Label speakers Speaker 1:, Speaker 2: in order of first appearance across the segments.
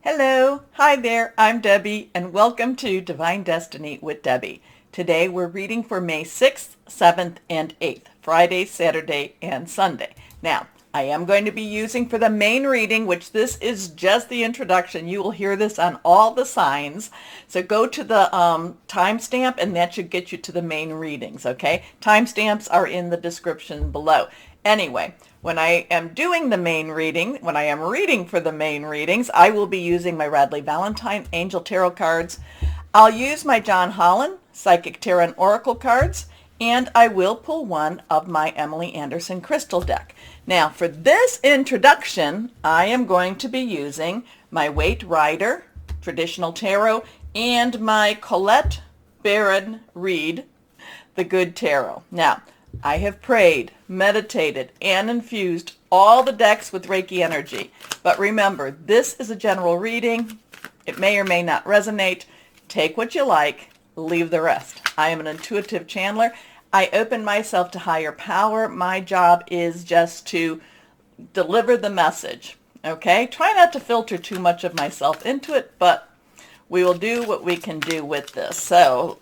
Speaker 1: Hello, hi there, I'm Debbie, and welcome to Divine Destiny with Debbie. Today we're reading for May 6th, 7th, and 8th, Friday, Saturday, and Sunday. Now, I am going to be using for the main reading, which this is just the introduction. You will hear this on all the signs. So go to the timestamp, and that should get you to the main readings, okay? Timestamps are in the description below. Anyway, when I am doing the main reading, when I am reading for the main readings, I will be using my Radley Valentine Angel Tarot cards. I'll use my John Holland Psychic Tarot and Oracle cards, and I will pull one of my Emily Anderson Crystal deck. Now, for this introduction, I am going to be using my Waite Rider Traditional Tarot and my Colette Baron Reed The Good Tarot. Now, I have prayed, meditated, and infused all the decks with Reiki energy. But remember, this is a general reading. It may or may not resonate. Take what you like, leave the rest. I am an intuitive channeler. I open myself to higher power. My job is just to deliver the message. Okay? Try not to filter too much of myself into it, but we will do what we can do with this. So,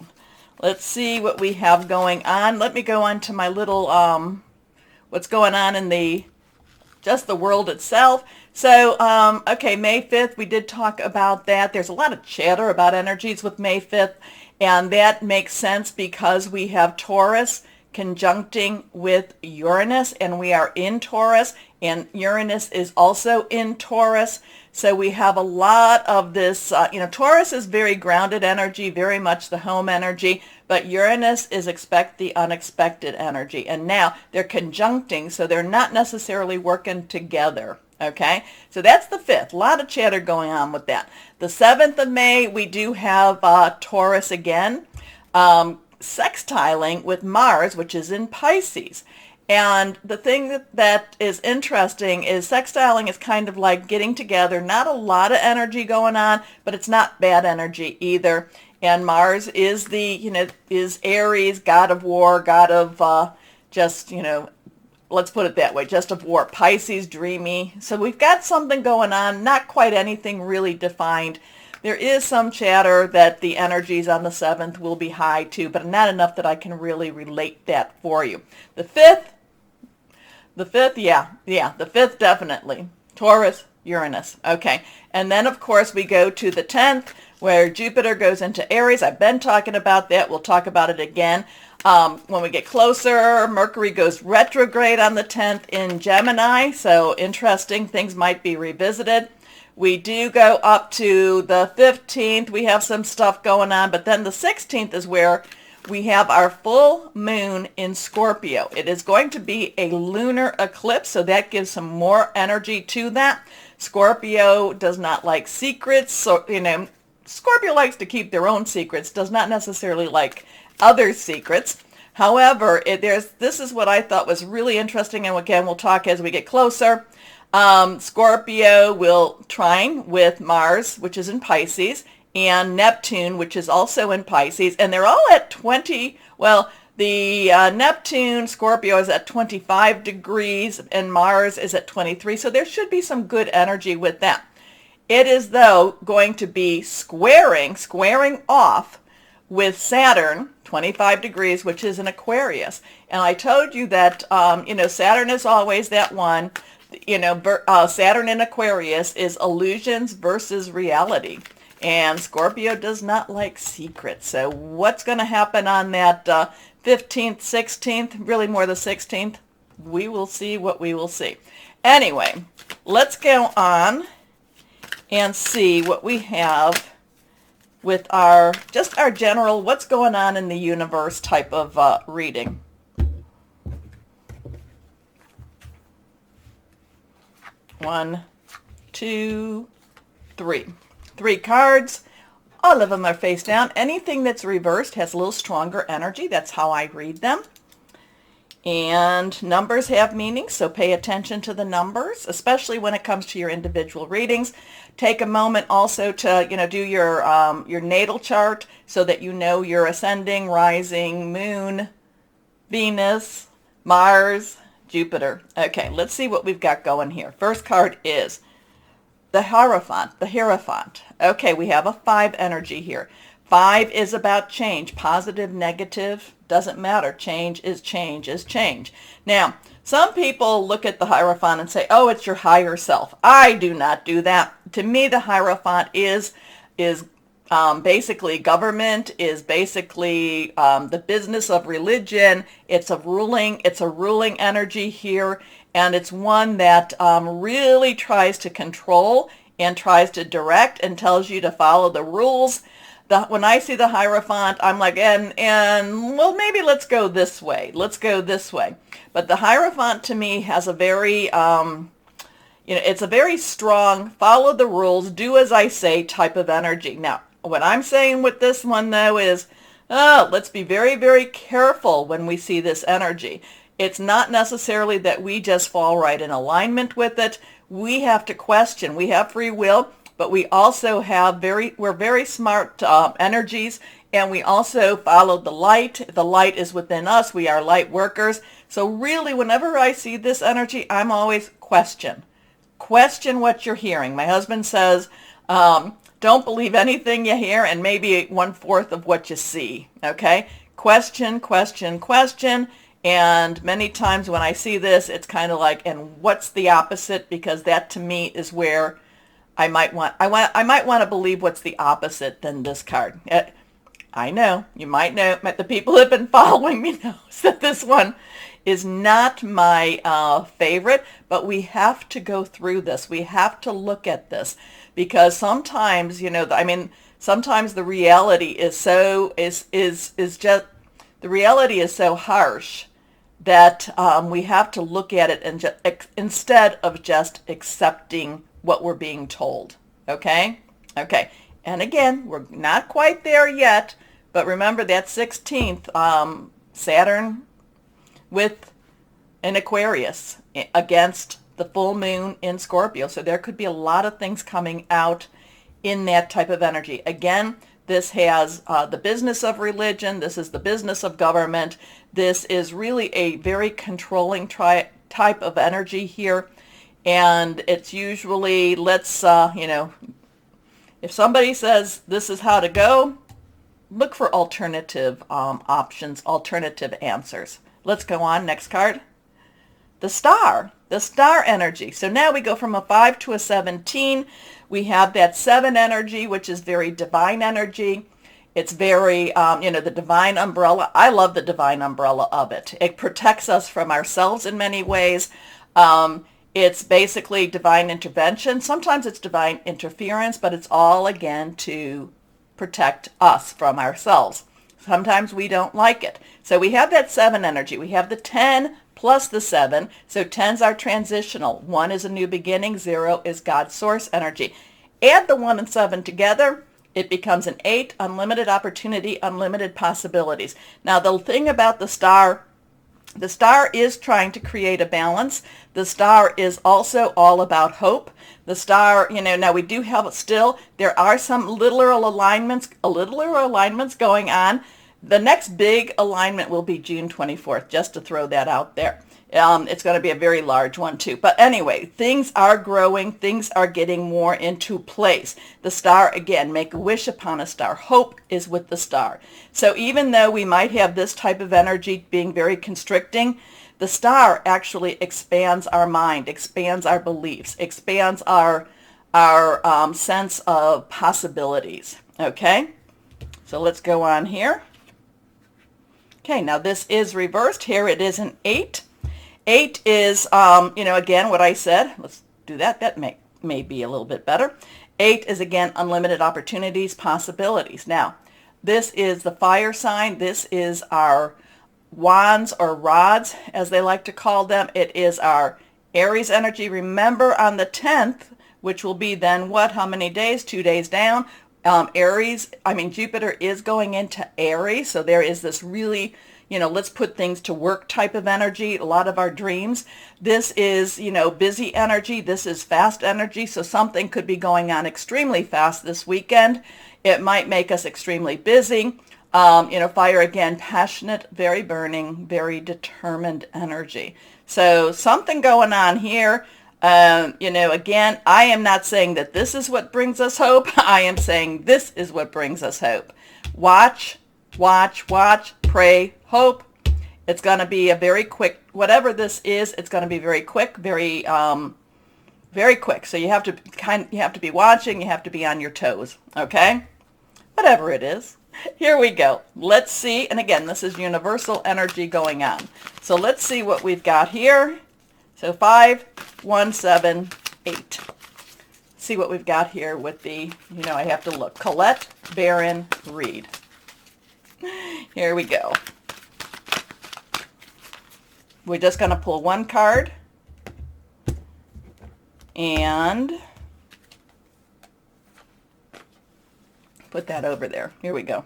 Speaker 1: let's see what we have going on. Let me go on to my little, what's going on in just the world itself. So, okay, May 5th, we did talk about that. There's a lot of chatter about energies with May 5th, and that makes sense because we have Taurus conjuncting with Uranus, and we are in Taurus, and Uranus is also in Taurus. So we have a lot of this, Taurus is very grounded energy, very much the home energy, but Uranus is expect the unexpected energy. And now they're conjuncting, so they're not necessarily working together. Okay, so that's the 5th. A lot of chatter going on with that. The 7th of May, we do have Taurus again, sextiling with Mars, which is in Pisces. And the thing that is interesting is sextiling is kind of like getting together. Not a lot of energy going on, but it's not bad energy either. And Mars is is Aries, god of war, god of let's put it that way, just of war. Pisces, dreamy. So we've got something going on, not quite anything really defined. There is some chatter that the energies on the 7th will be high too, but not enough that I can really relate that for you. The 5th, the 5th definitely. Taurus, Uranus. Okay. And then, of course, we go to the 10th, where Jupiter goes into Aries. I've been talking about that. We'll talk about it again. When we get closer, Mercury goes retrograde on the 10th in Gemini. So interesting. Things might be revisited. We do go up to the 15th. We have some stuff going on. But then the 16th is where we have our full moon in Scorpio. It is going to be a lunar eclipse, so that gives some more energy to that. Scorpio does not like secrets. So, Scorpio likes to keep their own secrets, does not necessarily like other secrets. However, this is what I thought was really interesting, and again, we'll talk as we get closer. Scorpio will trine with Mars, which is in Pisces, and Neptune, which is also in Pisces, and they're all at 20. Well, the Neptune, Scorpio is at 25 degrees, and Mars is at 23, so there should be some good energy with them. It is, though, going to be squaring off with Saturn, 25 degrees, which is in Aquarius. And I told you that, Saturn is always that one. Saturn in Aquarius is illusions versus reality. And Scorpio does not like secrets. So what's going to happen on that 15th, 16th, really more the 16th? We will see what we will see. Anyway, let's go on and see what we have with our general what's going on in the universe type of reading. One, two, three. 3 cards. All of them are face down. Anything that's reversed has a little stronger energy. That's how I read them. And numbers have meaning, so pay attention to the numbers, especially when it comes to your individual readings. Take a moment also to, do your natal chart so that you know your ascending, rising, moon, Venus, Mars, Jupiter. Okay, let's see what we've got going here. First card is The Hierophant. Okay, we have a 5 energy here. 5 is about change, positive, negative, doesn't matter. Change is change is change. Now, some people look at the Hierophant and say, oh, it's your higher self. I do not do that. To me, the Hierophant is basically government, is basically the business of religion. It's a ruling energy here, and it's one that really tries to control and tries to direct and tells you to follow the rules. When I see the Hierophant, I'm like, and well, maybe let's go this way. Let's go this way. But the Hierophant to me has a very it's a very strong, follow the rules, do as I say type of energy. Now, what I'm saying with this one, though, is let's be very, very careful when we see this energy. It's not necessarily that we just fall right in alignment with it. We have to question. We have free will, but we also have we're very smart energies, and we also follow the light. The light is within us. We are light workers. So really, whenever I see this energy, I'm always question what you're hearing. My husband says, don't believe anything you hear, and maybe 1/4 of what you see. Okay? Question. And many times when I see this, it's kind of like, and what's the opposite? Because that to me is where I might want to believe what's the opposite than this card. I know, you might know, but the people who have been following me knows that this one is not my favorite, but we have to go through this. We have to look at this, because sometimes, sometimes the reality is so the reality is so harsh that we have to look at it and instead of just accepting what we're being told. Okay? Okay. And again, we're not quite there yet, but remember that 16th, Saturn with an Aquarius against the full moon in Scorpio. So there could be a lot of things coming out in that type of energy. Again, this has the business of religion. This is the business of government. This is really a very controlling type of energy here. And it's usually, if somebody says this is how to go, look for alternative options, alternative answers. Let's go on. Next card. The star energy. So now we go from a 5 to a 17. We have that 7 energy, which is very divine energy. It's very, the divine umbrella. I love the divine umbrella of it. It protects us from ourselves in many ways. It's basically divine intervention. Sometimes it's divine interference, but it's all, again, to protect us from ourselves. Sometimes we don't like it. So we have that 7 energy. We have the 10 plus the 7. So 10's are transitional. 1 is a new beginning. 0 is God's source energy. Add the 1 and 7 together, it becomes an 8, unlimited opportunity, unlimited possibilities. Now, the thing about the star is trying to create a balance. The star is also all about hope. The star, now we do have there are some literal alignments going on. The next big alignment will be June 24th, just to throw that out there. It's going to be a very large one too. But anyway, things are growing. Things are getting more into place. The star, again, make a wish upon a star. Hope is with the star. So even though we might have this type of energy being very constricting, the star actually expands our mind, expands our beliefs, expands our sense of possibilities. Okay? So let's go on here. Okay, now this is reversed. Here it is an 8. 8 is, again, what I said. Let's do that. That may be a little bit better. 8 is, again, unlimited opportunities, possibilities. Now, this is the fire sign. This is our wands or rods, as they like to call them. It is our Aries energy. Remember, on the 10th, which will be then what? How many days? 2 days down. Jupiter is going into Aries. So there is this really, let's put things to work type of energy, a lot of our dreams. This is, busy energy. This is fast energy. So something could be going on extremely fast this weekend. It might make us extremely busy. Fire, again, passionate, very burning, very determined energy. So something going on here. Again, I am not saying that this is what brings us hope. I am saying this is what brings us hope. Watch, watch, watch, pray, hope. It's going to be a very quick, whatever this is, it's going to be very quick, very quick. So you have to be watching, you have to be on your toes, okay? Whatever it is. Here we go. Let's see. And again, this is universal energy going on. So let's see what we've got here. So 5, 1, 7, 8. See what we've got here with the, I have to look. Colette, Baron, Reed. Here we go. We're just going to pull one card. And put that over there. Here we go.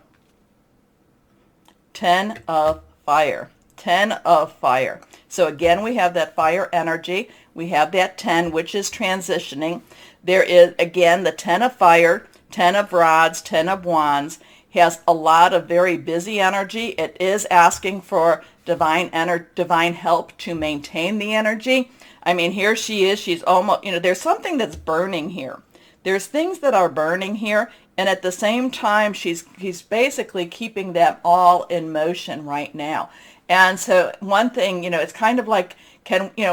Speaker 1: 10 of fire. 10 of fire. So again, we have that fire energy. We have that 10, which is transitioning. There is, again, the 10 of fire, 10 of rods, 10 of wands. Has a lot of very busy energy. It is asking for divine help to maintain the energy. I mean, here she is. She's almost, there's something that's burning here. There's things that are burning here. And at the same time, he's basically keeping them all in motion right now. And so one thing, it's kind of like,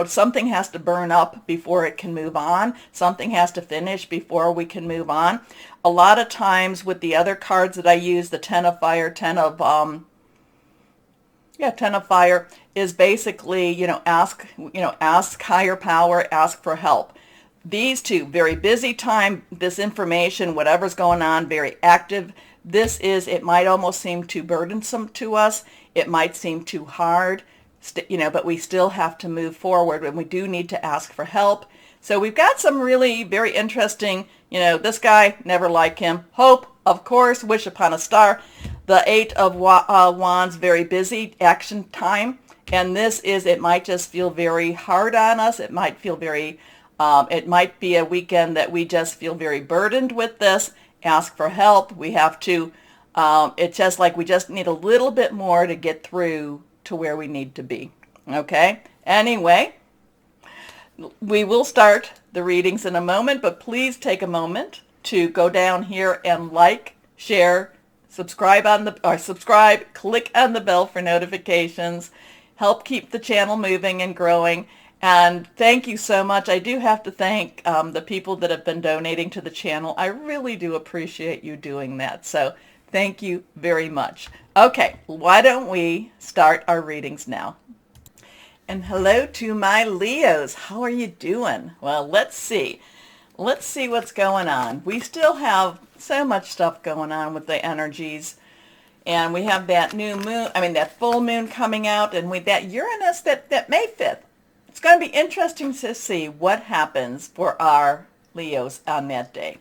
Speaker 1: something has to burn up before it can move on. Something has to finish before we can move on. A lot of times with the other cards that I use, the 10 of fire, 10 of fire is basically, ask higher power, ask for help. These two, very busy time, this information, whatever's going on, very active. It might almost seem too burdensome to us. It might seem too hard, but we still have to move forward, and we do need to ask for help. So we've got some really very interesting, this guy, never like him. Hope, of course, wish upon a star. The 8 of wands, very busy, action time. And it might just feel very hard on us. It might feel it might be a weekend that we just feel very burdened with this. Ask for help. We have to, it's just like we just need a little bit more to get through to where we need to be. Okay? Anyway, we will start the readings in a moment, but please take a moment to go down here and like, share, subscribe, click on the bell for notifications, help keep the channel moving and growing. And thank you so much. I do have to thank the people that have been donating to the channel. I really do appreciate you doing that. So thank you very much. Okay, why don't we start our readings now? And hello to my Leos. How are you doing? Well, let's see. Let's see what's going on. We still have so much stuff going on with the energies. And we have that new moon, that full moon coming out, and with that Uranus that May 5th. It's going to be interesting to see what happens for our Leos on that day,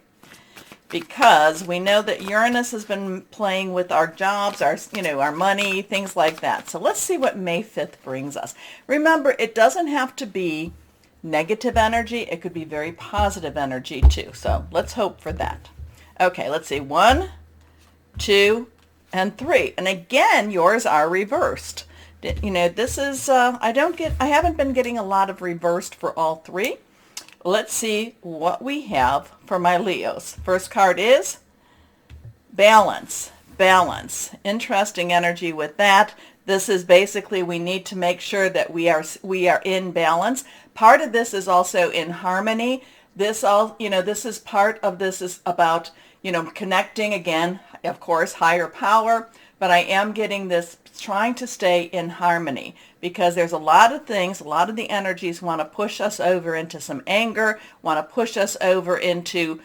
Speaker 1: because we know that Uranus has been playing with our jobs, our money, things like that. So let's see what May 5th brings us. Remember, it doesn't have to be negative energy. It could be very positive energy too. So let's hope for that. Okay, let's see. 1, 2, and 3. And again, yours are reversed. This is, I haven't been getting a lot of reversed for all 3. Let's see what we have for my Leos. First card is balance. Balance. Interesting energy with that. This is basically, we need to make sure that we are in balance. Part of this is also in harmony. This is part of this is about, connecting again, of course, higher power. But I am getting this, trying to stay in harmony, because there's a lot of things, a lot of the energies want to push us over into some anger, want to push us over into,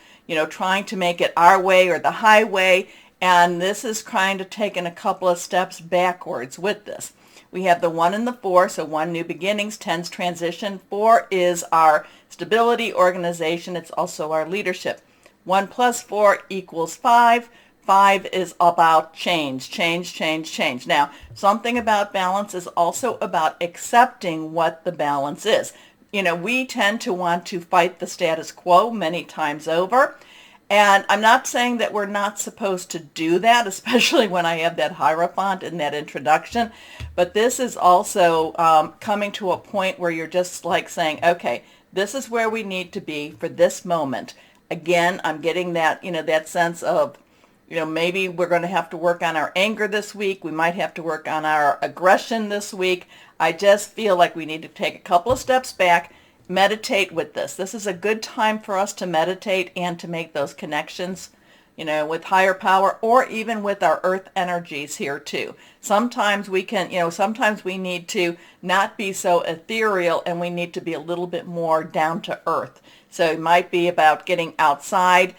Speaker 1: trying to make it our way or the highway. And this is kind of taking a couple of steps backwards with this. We have the 1 and the 4, so 1, new beginnings, 10's transition. 4 is our stability, organization. It's also our leadership. 1 plus 4 equals 5. 5 is about change. Now, something about balance is also about accepting what the balance is. We tend to want to fight the status quo many times over. And I'm not saying that we're not supposed to do that, especially when I have that Hierophant in that introduction. But this is also coming to a point where you're just like saying, okay, This is where we need to be for this moment. Again, I'm getting that, that sense of, maybe we're going to have to work on our anger this week. We might have to work on our aggression this week. I just feel like we need to take a couple of steps back, meditate with this. This is a good time for us to meditate and to make those connections, with higher power, or even with our earth energies here too. Sometimes we can, sometimes we need to not be so ethereal, and we need to be a little bit more down to earth. So it might be about getting outside.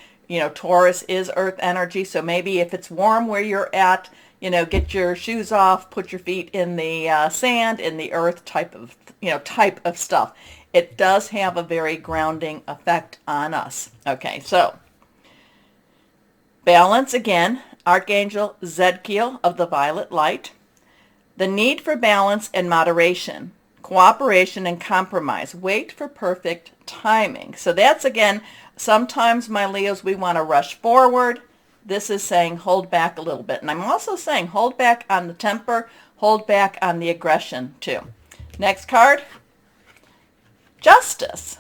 Speaker 1: Taurus is earth energy, so maybe if it's warm where you're at, get your shoes off, put your feet in the sand, in the earth type of stuff. It does have a very grounding effect on us. Okay, so balance again, Archangel Zedkiel of the violet light. The need for balance and moderation, cooperation and compromise. Wait for perfect timing. So that's, again, sometimes, my Leos, we want to rush forward. This is saying hold back a little bit. And I'm also saying hold back on the temper, hold back on the aggression too. Next card, Justice.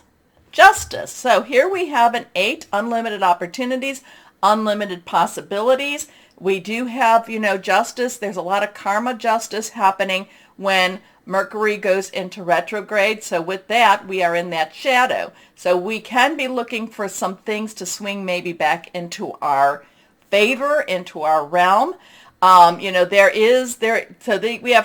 Speaker 1: Justice. So here we have an 8, unlimited opportunities, unlimited possibilities. We do have, justice. There's a lot of karma justice happening when Mercury goes into retrograde. So with that, we are in that shadow. So we can be looking for some things to swing maybe back into our favor, into our realm. We have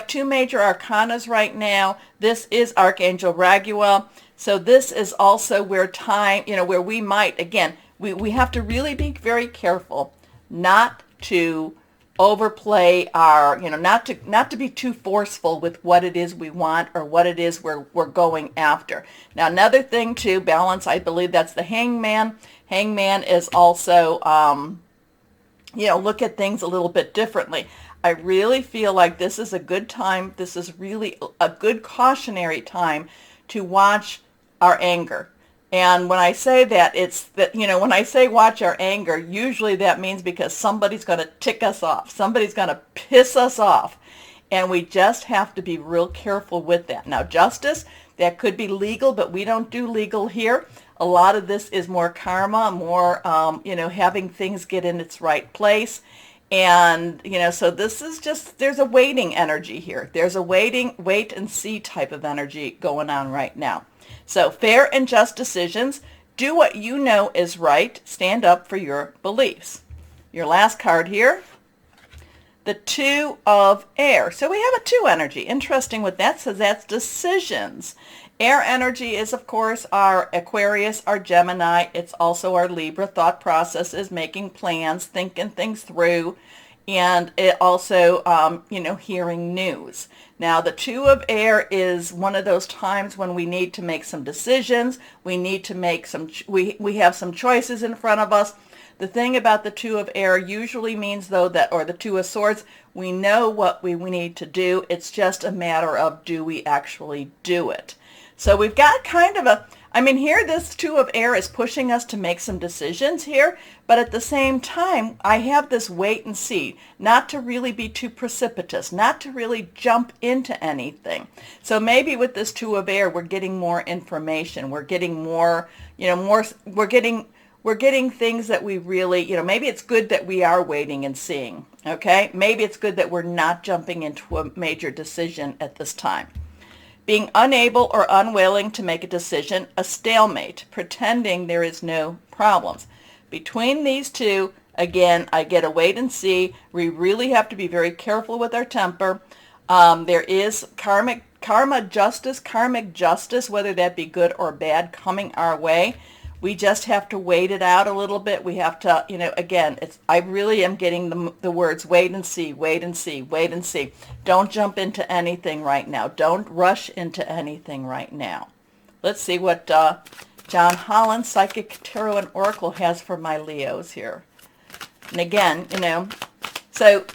Speaker 1: 2 major arcanas right now. This is Archangel Raguel. So this is also where where we might, again, we have to really be very careful not to overplay our, not to be too forceful with what it is we want or what it is we're going after. Now, another thing to balance, I believe that's the Hangman. Hangman is also, look at things a little bit differently. I really feel like this is a good time. This is really a good cautionary time to watch our anger. And when I say that, it's that, when I say watch our anger, usually that means because somebody's going to tick us off. Somebody's going to piss us off. And we just have to be real careful with that. Now, justice, that could be legal, but we don't do legal here. A lot of this is more karma, more, having things get in its right place. And, so this is just, there's a waiting energy here. There's a wait and see type of energy going on right now. So fair and just decisions. Do what you know is right. Stand up for your beliefs. Your last card here, the 2 of air. So we have a 2 energy. Interesting with that. So that's decisions. Air energy is, of course, our Aquarius, our Gemini. It's also our Libra. Thought processes, making plans, thinking things through. And it also, hearing news. Now, the 2 of air is one of those times when we need to make some decisions. We need to make we have some choices in front of us. The thing about the 2 of air usually means, though, or the 2 of swords, we know what we need to do. It's just a matter of, do we actually do it? So we've got kind of here this 2 of air is pushing us to make some decisions here, but at the same time, I have this wait and see, not to really be too precipitous, not to really jump into anything. So maybe with this 2 of air, we're getting more information. We're getting more, we're getting things that we really, maybe it's good that we are waiting and seeing, okay? Maybe it's good that we're not jumping into a major decision at this time. Being unable or unwilling to make a decision, a stalemate, pretending there is no problems. Between these 2, again, I get a wait and see. We really have to be very careful with our temper. There is karmic justice, whether that be good or bad, coming our way. We just have to wait it out a little bit. We have to, again, I really am getting the words wait and see, wait and see, wait and see. Don't jump into anything right now. Don't rush into anything right now. Let's see what John Holland, Psychic Tarot and Oracle, has for my Leos here. And again, so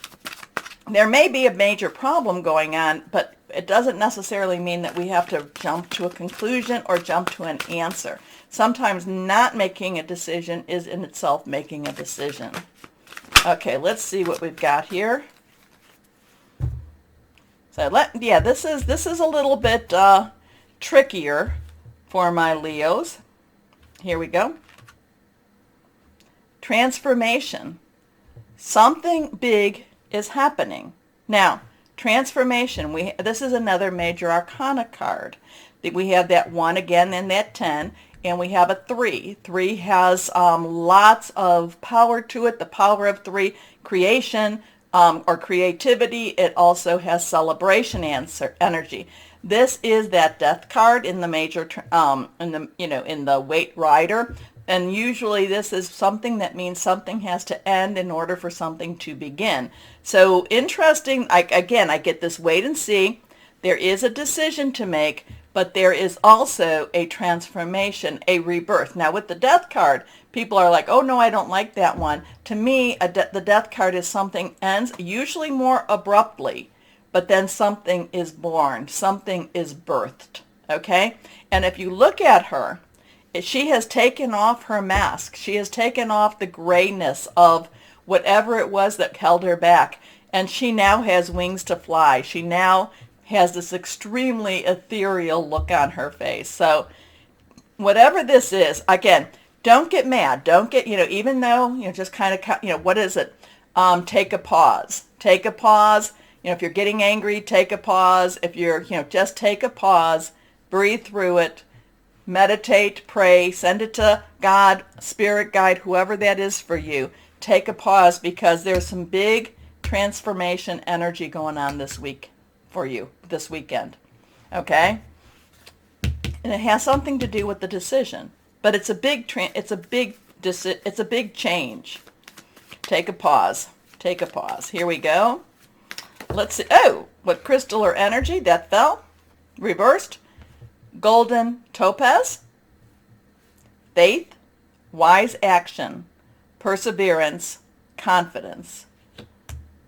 Speaker 1: there may be a major problem going on, but it doesn't necessarily mean that we have to jump to a conclusion or jump to an answer. Sometimes not making a decision is in itself making a decision. Okay, let's see what we've got here. So this is a little bit trickier for my Leos. Here we go. Transformation. Something big is happening. Now, transformation, this is another major arcana card. We have that 1 again and that 10, and we have a 3. 3 has lots of power to it, the power of 3, creation or creativity. It also has celebration energy. This is that death card in the major, in the Weight Rider. And usually this is something that means something has to end in order for something to begin. So interesting, I get this wait and see. There is a decision to make, but there is also a transformation, a rebirth. Now with the death card, people are like, oh no, I don't like that one. To me, the death card is something ends, usually more abruptly, but then something is born, something is birthed, okay? And if you look at her, she has taken off her mask. She has taken off the grayness of whatever it was that held her back. And she now has wings to fly. She now has this extremely ethereal look on her face. So whatever this is, again, don't get mad. Don't get, even though, just kind of, what is it? Take a pause. Take a pause. If you're getting angry, take a pause. If you're, just take a pause, breathe through it. Meditate, pray, send it to God, spirit guide, whoever that is for you. Take a pause because there's some big transformation energy going on this week for you, this weekend. Okay? And it has something to do with the decision, but it's a big change. Take a pause. Take a pause. Here we go. Let's see. Oh, what crystal or energy that fell? Reversed. Golden topaz, faith, wise action, perseverance, confidence.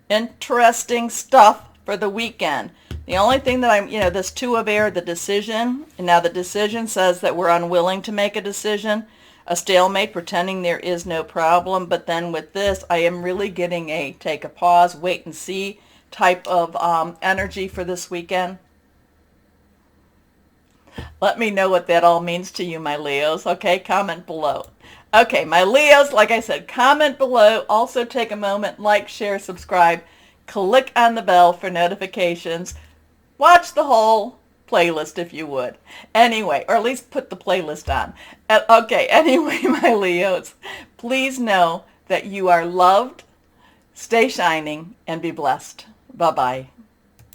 Speaker 1: Interesting stuff for the weekend. The only thing that this 2 of air, the decision, and now the decision says that we're unwilling to make a decision, a stalemate, pretending there is no problem. But then with this, I am really getting a take a pause, wait and see type of energy for this weekend. Let me know what that all means to you, my Leos. Okay, comment below. Okay, my Leos, like I said, comment below. Also take a moment, like, share, subscribe. Click on the bell for notifications. Watch the whole playlist if you would. Anyway, or at least put the playlist on. Okay, anyway, my Leos, please know that you are loved. Stay shining and be blessed. Bye-bye.